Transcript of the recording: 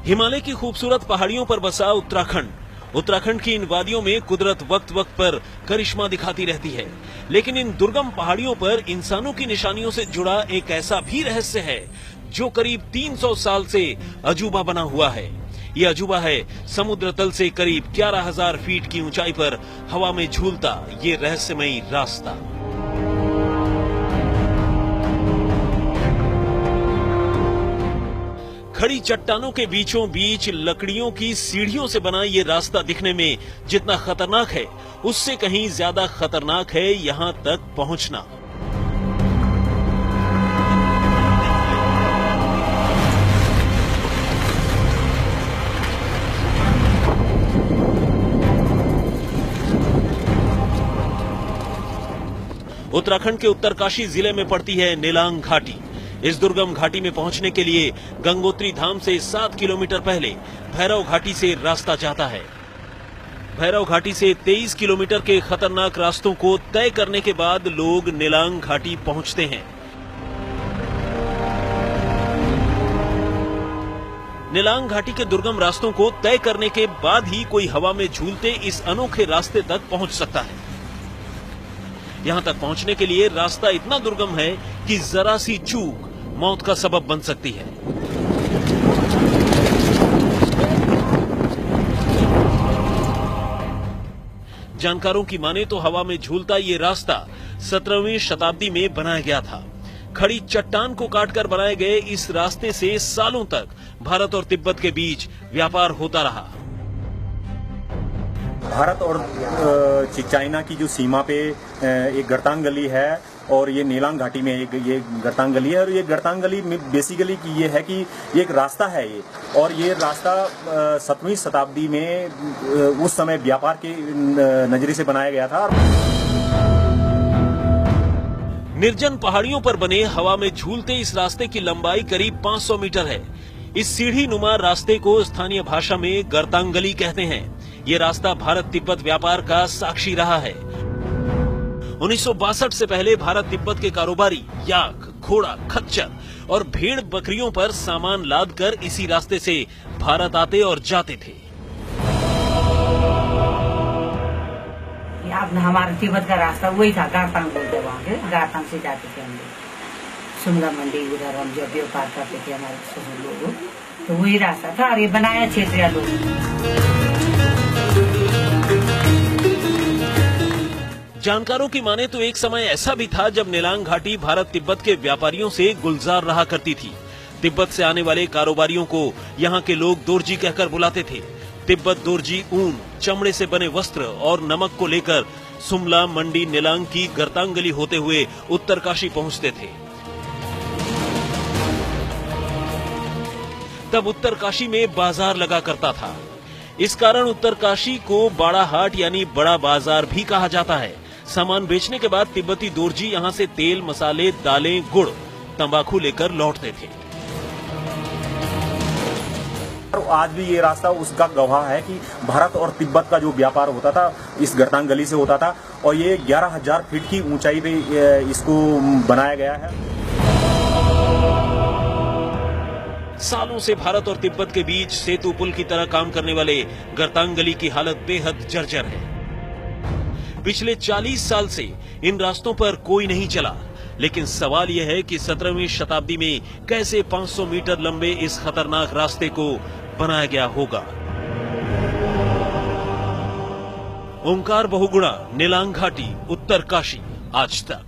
हिमालय की खूबसूरत पहाड़ियों पर बसा उत्तराखंड की इन वादियों में कुदरत वक्त वक्त पर करिश्मा दिखाती रहती है, लेकिन इन दुर्गम पहाड़ियों पर इंसानों की निशानियों से जुड़ा एक ऐसा भी रहस्य है जो करीब 300 साल से अजूबा बना हुआ है। ये अजूबा है समुद्र तल से करीब 11,000 फीट की ऊंचाई पर हवा में झूलता ये रहस्यमयी रास्ता। खड़ी चट्टानों के बीचों बीच लकड़ियों की सीढ़ियों से बना ये रास्ता दिखने में जितना खतरनाक है, उससे कहीं ज्यादा खतरनाक है यहां तक पहुंचना। उत्तराखंड के उत्तरकाशी जिले में पड़ती है नेलांग घाटी। इस दुर्गम घाटी में पहुंचने के लिए गंगोत्री धाम से 7 किलोमीटर पहले भैरव घाटी से रास्ता जाता है। भैरव घाटी से 23 किलोमीटर के खतरनाक रास्तों को तय करने के बाद लोग नेलांग घाटी पहुंचते हैं। नेलांग घाटी के दुर्गम रास्तों को तय करने के बाद ही कोई हवा में झूलते इस अनोखे रास्ते तक पहुंच सकता है। यहां तक पहुंचने के लिए रास्ता इतना दुर्गम है कि जरा सी चूक मौत का सबब बन सकती है। जानकारों की माने तो हवा में झूलता ये रास्ता 17वीं शताब्दी में बनाया गया था। खड़ी चट्टान को काटकर बनाए गए इस रास्ते से सालों तक भारत और तिब्बत के बीच व्यापार होता रहा। भारत और चाइना की जो सीमा पे एक गर्तांग गली है और ये नेलांग घाटी में ये गर्तांग गली है, और ये गर्तांग गली में बेसिकली ये है कि ये एक रास्ता है ये, और ये रास्ता 7वीं शताब्दी में उस समय व्यापार के नजरिए से बनाया गया था। निर्जन पहाड़ियों पर बने हवा में झूलते इस रास्ते की लंबाई करीब 500 मीटर है। इस सीढ़ी नुमा रास्ते को स्थानीय भाषा में गर्तांग गली कहते हैं। ये रास्ता भारत तिब्बत व्यापार का साक्षी रहा है। 1962 से पहले भारत तिब्बत के कारोबारी याक, घोड़ा, खच्चर और भेड़ बकरियों पर सामान लादकर इसी रास्ते से भारत आते और जाते थे। हमारा तिब्बत का रास्ता वही था, गारतांग बोलते वहाँ के, गारतांग से जाते थे हम लोग शिमला मंडी, उधर हम जब व्यापार करते थे हमारे सब लोग, तो वही रास्ता था और ये बनाया क्षेत्रीय लोग। जानकारों की माने तो एक समय ऐसा भी था जब नेलांग घाटी भारत तिब्बत के व्यापारियों से गुलजार रहा करती थी। तिब्बत से आने वाले कारोबारियों को यहाँ के लोग दोरजी कहकर बुलाते थे। तिब्बत दोरजी ऊन, चमड़े से बने वस्त्र और नमक को लेकर सुमला, मंडी, नेलांग की गर्तांग गली होते हुए उत्तरकाशी पहुंचते थे। तब उत्तरकाशी में बाजार लगा करता था। इस कारण उत्तरकाशी को बड़ा हाट यानी बड़ा बाजार भी कहा जाता है। सामान बेचने के बाद तिब्बती दोरजी यहां से तेल, मसाले, दालें, गुड़, तंबाकू लेकर लौटते थे। आज भी ये रास्ता उसका गवाह है कि भारत और तिब्बत का जो व्यापार होता था इस गर्तांग गली से होता था, और ये 11,000 फीट की ऊंचाई पे इसको बनाया गया है। सालों से भारत और तिब्बत के बीच सेतु पुल की तरह काम करने वाले गर्तांग गली की हालत बेहद जर्जर है। पिछले 40 साल से इन रास्तों पर कोई नहीं चला, लेकिन सवाल यह है कि 17वीं शताब्दी में कैसे 500 मीटर लंबे इस खतरनाक रास्ते को बनाया गया होगा। ओंकार बहुगुणा, नेलांग घाटी, उत्तरकाशी, आज तक।